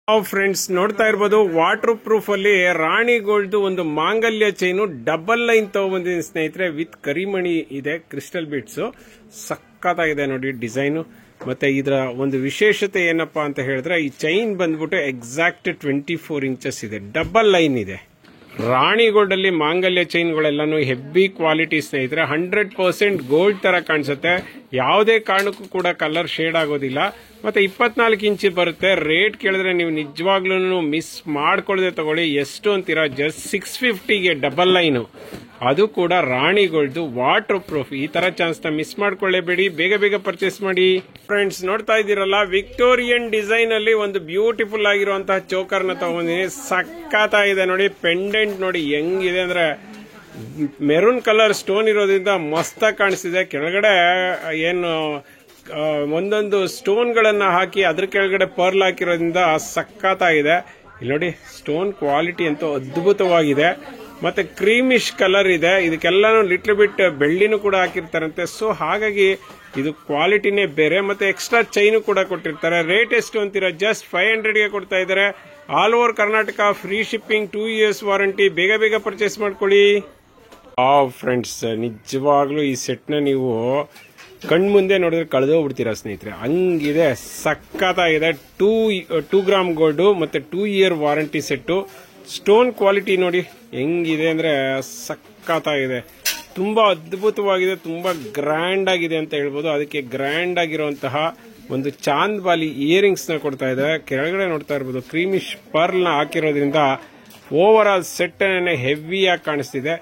Friends ನೋಡ್ತಾ ಇರಬಹುದು water proof ಅಲ್ಲಿ ರಾಣಿ ಗೋಲ್ಡ್ ಒಂದು ಮಾಂಗಲ್ಯ ಚೈನು ಡಬಲ್ ಲೈನ್ ತಗೊಂಡ್ಬಂದಿದ್ದೀನಿ ಸ್ನೇಹಿತರೆ. ವಿತ್ ಕರಿಮಣಿ ಇದೆ, ಕ್ರಿಸ್ಟಲ್ ಬೀಟ್ಸ್ ಸಕ್ಕತ್ತಾಗಿದೆ ನೋಡಿ ಡಿಸೈನ್. ಮತ್ತೆ ಇದರ ಒಂದು ವಿಶೇಷತೆ ಏನಪ್ಪಾ ಅಂತ ಹೇಳಿದ್ರೆ ಈ ಚೈನ್ ಬಂದ್ಬಿಟ್ಟು ಎಕ್ಸಾಕ್ಟ್ 24 ಇಂಚಸ್ ಇದೆ, ಡಬಲ್ ಲೈನ್ ಇದೆ. ರಾಣಿ ಗೋಲ್ಡ್ ಅಲ್ಲಿ ಮಾಂಗಲ್ಯ ಚೈನ್ಗಳೆಲ್ಲಾನು ಹೆವಿ ಕ್ವಾಲಿಟಿ ಸ್ನೇಹಿತರೆ. 100% ಗೋಲ್ಡ್ ತರ ಕಾಣಿಸುತ್ತೆ, ಯಾವುದೇ ಕಾರಣಕ್ಕೂ ಕೂಡ ಕಲರ್ ಶೇಡ್ ಆಗೋದಿಲ್ಲ. ಮತ್ತೆ 24 ಇಂಚ್ ಬರುತ್ತೆ. ರೇಟ್ ಕೇಳಿದ್ರೆ ನೀವು ನಿಜವಾಗ್ಲೂ ಮಿಸ್ ಮಾಡ್ಕೊಳ್ಳದೆ ತಗೊಳ್ಳಿ. ಎಷ್ಟು ಅಂತೀರಾ? ಜಸ್ಟ್ 650ಗೆ ಡಬಲ್ ಲೈನ್, ಅದು ಕೂಡ ರಾಣಿ ಗೋಲ್ಡ್ ವಾಟರ್ ಪ್ರೂಫ್. ಈ ತರ ಚಾನ್ಸ್ ನ ಮಿಸ್ ಮಾಡ್ಕೊಳ್ಳೇಬೇಡಿ, ಬೇಗ ಬೇಗ ಪರ್ಚೇಸ್ ಮಾಡಿ. ಫ್ರೆಂಡ್ಸ್ ನೋಡ್ತಾ ಇದ್ದೀರಲ್ಲ, ವಿಕ್ಟೋರಿಯನ್ ಡಿಸೈನ್ ಅಲ್ಲಿ ಒಂದು ಬ್ಯೂಟಿಫುಲ್ ಆಗಿರುವಂತಹ ಚೋಕರ್ ನ ತಗೊಂಡಿದ್ದೀನಿ. ಸಕ್ಕತ್ತಾಗಿದೆ ನೋಡಿ. ಪೆಂಡೆಂಟ್ ನೋಡಿ ಹೆಂಗಿದೆ ಅಂದ್ರೆ ಮೆರೂನ್ ಕಲರ್ ಸ್ಟೋನ್ ಇರೋದ್ರಿಂದ ಮಸ್ತಾಗಿ ಕಾಣಿಸ್ತಿದೆ. ಕೆಳಗಡೆ ಏನು ಒಂದೊಂದು ಸ್ಟೋನ್ ಗಳನ್ನ ಹಾಕಿ ಅದ್ರ ಕೆಳಗಡೆ ಪರ್ಲ್ ಹಾಕಿರೋದ್ರಿಂದ ಸಕ್ಕತ್ತಾಗಿದೆ. ಇಲ್ಲಿ ನೋಡಿ ಸ್ಟೋನ್ ಕ್ವಾಲಿಟಿ ಅಂತೂ ಅದ್ಭುತವಾಗಿದೆ. ಮತ್ತೆ ಕ್ರೀಮಿಶ್ ಕಲರ್ ಇದೆ. ಇದಕ್ಕೆಲ್ಲಾನು ಲಿಟ್ಲ್ ಬಿಟ್ ಬೆಳ್ಳಿನೂ ಕೂಡ ಹಾಕಿರ್ತಾರಂತೆ. ಸೊ ಹಾಗಾಗಿ ಇದು ಕ್ವಾಲಿಟಿನೇ ಬೇರೆ. ಮತ್ತೆ ಎಕ್ಸ್ಟ್ರಾ ಚೈನು ಕೂಡ ಕೊಟ್ಟಿರ್ತಾರೆ. ರೇಟ್ ಎಷ್ಟು ಅಂತೀರಾ? ಜಸ್ಟ್ 500ಗೆ ಕೊಡ್ತಾ ಇದ್ದಾರೆ. All over Karnataka free shipping, 2 years warranty. ಬೇಗ ಬೇಗ ಪರ್ಚೇಸ್ ಮಾಡ್ಕೊಳ್ಳಿ. ಫ್ರೆಂಡ್ಸ್ ನಿಜವಾಗ್ಲೂ ಈ ಸೆಟ್ ನ ನೀವು ಕಣ್ಮುಂದೆ ನೋಡಿದ್ರೆ ಕಳೆದೋಗ್ಬಿಡ್ತೀರಾ ಸ್ನೇಹಿತರೆ, ಹಂಗಿದೆ. ಸಕ್ಕತ್ತಾಗಿದೆ. 2 ಗ್ರಾಮ್ ಗೋಲ್ಡ್ ಮತ್ತೆ 2 year warranty set. Stone quality ನೋಡಿ ಹೆಂಗಿದೆ ಅಂದ್ರೆ ಸಕ್ಕತ್ತಾಗಿದೆ. ತುಂಬಾ ಅದ್ಭುತವಾಗಿದೆ, ತುಂಬಾ ಗ್ರ್ಯಾಂಡ್ ಆಗಿದೆ ಅಂತ ಹೇಳ್ಬೋದು. ಅದಕ್ಕೆ ಗ್ರ್ಯಾಂಡ್ ಆಗಿರುವಂತಹ ಒಂದು ಚಾಂದ್ ಬಾಲಿ ಇಯರಿಂಗ್ಸ್ ನ ಕೊಡ್ತಾ ಇದೆ. ಕೆಳಗಡೆ ನೋಡ್ತಾ ಇರ್ಬೋದು ಕ್ರೀಮಿಶ್ ಪರ್ಲ್ ನ ಹಾಕಿರೋದ್ರಿಂದ ಓವರ್ ಆಲ್ ಸೆಟ್ ಹೆವಿಯಾಗಿ ಕಾಣಿಸ್ತಿದೆ.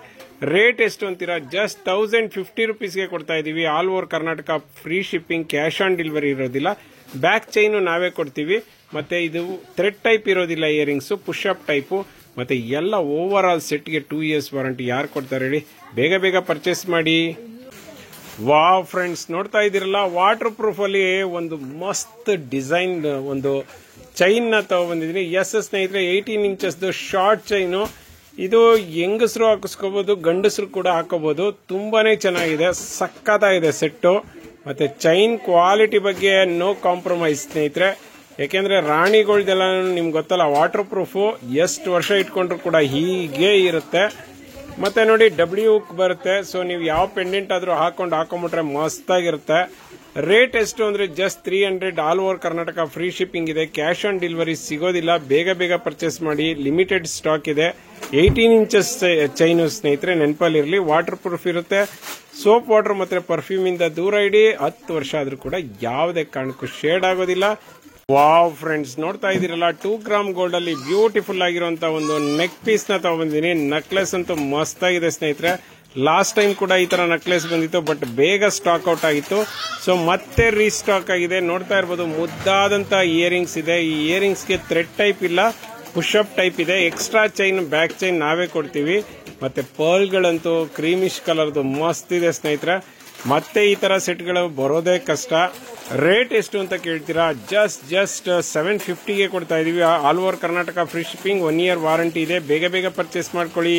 ರೇಟ್ ಎಷ್ಟು ಅಂತೀರಾ? ಜಸ್ಟ್ 1050 ರುಪೀಸ್ಗೆ ಕೊಡ್ತಾ ಇದೀವಿ. All over Karnataka free shipping, cash on delivery ಇರೋದಿಲ್ಲ. ಬ್ಯಾಕ್ ಚೈನು ನಾವೇ ಕೊಡ್ತೀವಿ. ಮತ್ತೆ ಇದು ಥ್ರೆಡ್ ಟೈಪ್ ಇರೋದಿಲ್ಲ ಇಯರಿಂಗ್ಸ್, ಪುಷ್ ಅಪ್ ಟೈಪು. ಮತ್ತೆ ಎಲ್ಲ ಓವರ್ ಆಲ್ ಸೆಟ್ಗೆ 2 years ವಾರಂಟಿ. ಯಾರು ಕೊಡ್ತಾರೆ ಹೇಳಿ? ಬೇಗ ಬೇಗ ಪರ್ಚೇಸ್ ಮಾಡಿ. ಫ್ರೆಂಡ್ಸ್ ನೋಡ್ತಾ ಇದ್ದೀರಲ್ಲ, ವಾಟರ್ ಪ್ರೂಫ್ ಅಲ್ಲಿ ಒಂದು ಮಸ್ತ್ ಡಿಸೈನ್ ಒಂದು ಚೈನ್ ನ ತಗೊಂಡ್ಬಂದಿದ್ದೀನಿ. ಸ್ನೇಹಿತರೆ 18 ಇಂಚಸ್ ಶಾರ್ಟ್ ಚೈನು. ಇದು ಹೆಂಗಸರು ಹಾಕಿಸ್ಕೋಬಹುದು, ಗಂಡಸರು ಕೂಡ ಹಾಕೋಬಹುದು. ತುಂಬಾನೇ ಚೆನ್ನಾಗಿದೆ, ಸಕ್ಕತ್ತಾಗಿದೆ ಸೆಟ್ಟು. ಮತ್ತೆ ಚೈನ್ ಕ್ವಾಲಿಟಿ ಬಗ್ಗೆ ನೋ ಕಾಂಪ್ರಮೈಸ್ ಸ್ನೇಹಿತರೆ. ಯಾಕೆಂದ್ರೆ ರಾಣಿ ಗೋಲ್ಡ್ ಎಲ್ಲ ನಿಮ್ಗೆ ಗೊತ್ತಲ್ಲ, ವಾಟರ್ ಪ್ರೂಫ್ ಎಷ್ಟು ವರ್ಷ ಇಟ್ಕೊಂಡ್ರು ಕೂಡ ಹೀಗೆ ಇರುತ್ತೆ. ಮತ್ತೆ ನೋಡಿ ಡಬ್ಲ್ಯೂ ಬರುತ್ತೆ. ಸೊ ನೀವು ಯಾವ ಪೆಂಡೆಂಟ್ ಆದ್ರೂ ಹಾಕೊಂಡ್ಬಿಟ್ರೆ ಮಸ್ತಾಗಿರುತ್ತೆ. ರೇಟ್ ಎಷ್ಟು ಅಂದ್ರೆ just 300. All over Karnataka free shipping ಇದೆ, ಕ್ಯಾಶ್ ಆನ್ ಡೆಲಿವರಿ ಸಿಗೋದಿಲ್ಲ. ಬೇಗ ಬೇಗ ಪರ್ಚೇಸ್ ಮಾಡಿ, ಲಿಮಿಟೆಡ್ ಸ್ಟಾಕ್ ಇದೆ. 18 ಇಂಚಸ್ ಚೈನು ಸ್ನೇಹಿತರೆ, ನೆನಪಲ್ಲಿರಲಿ. ವಾಟರ್ ಪ್ರೂಫ್ ಇರುತ್ತೆ. ಸೋಪ್ ವಾಟರ್ ಮತ್ತೆ ಪರ್ಫ್ಯೂಮ್ ಇಂದ ದೂರ ಇಡಿ. 10 ವರ್ಷ ಆದ್ರೂ ಕೂಡ ಯಾವುದೇ ಕಾರಣಕ್ಕೂ ಶೇಡ್ ಆಗೋದಿಲ್ಲ. ಫ್ರೆಂಡ್ಸ್ ನೋಡ್ತಾ ಇದ್ದೀರಲ್ಲ, 2 ಗ್ರಾಮ್ ಗೋಲ್ಡ್ ಅಲ್ಲಿ ಬ್ಯೂಟಿಫುಲ್ ಆಗಿರುವಂತ ಒಂದು ನೆಕ್ ಪೀಸ್ ನ ತಗೊಂಡಿದ್ದೀನಿ. ನೆಕ್ಲೆಸ್ ಅಂತೂ ಮಸ್ತ್ ಆಗಿದೆ ಸ್ನೇಹಿತರೆ. ಲಾಸ್ಟ್ ಟೈಮ್ ಕೂಡ ಈ ತರ ನೆಕ್ಲೆಸ್ ಬಂದಿತ್ತು, ಬಟ್ ಬೇಗ ಸ್ಟಾಕ್ ಔಟ್ ಆಗಿತ್ತು. ಸೊ ಮತ್ತೆ ರೀಸ್ಟಾಕ್ ಆಗಿದೆ. ನೋಡ್ತಾ ಇರ್ಬೋದು ಮುದ್ದಾದಂತ ಇಯರಿಂಗ್ಸ್ ಇದೆ. ಈ ಇಯರಿಂಗ್ಸ್ ಗೆ ಥ್ರೆಡ್ ಟೈಪ್ ಇಲ್ಲ, ಪುಷ್ ಅಪ್ ಟೈಪ್ ಇದೆ. ಎಕ್ಸ್ಟ್ರಾ ಚೈನ್, ಬ್ಯಾಕ್ ಚೈನ್ ನಾವೇ ಕೊಡ್ತೀವಿ. ಮತ್ತೆ ಪರ್ಲ್ ಗಳಂತೂ ಕ್ರೀಮಿಶ್ ಕಲರ್ದು ಮಸ್ತ್ ಇದೆ ಸ್ನೇಹಿತರೆ. ಮತ್ತೆ ಈ ತರ ಸೆಟ್ಗಳು ಬರೋದೇ ಕಷ್ಟ. ರೇಟ್ ಎಷ್ಟು ಅಂತ ಕೇಳ್ತೀರಾ? ಜಸ್ಟ್ 750ಗೆ ಕೊಡ್ತಾ ಇದೀವಿ. All over Karnataka free shipping, 1 year warranty ಇದೆ. ಬೇಗ ಬೇಗ ಪರ್ಚೇಸ್ ಮಾಡ್ಕೊಳ್ಳಿ.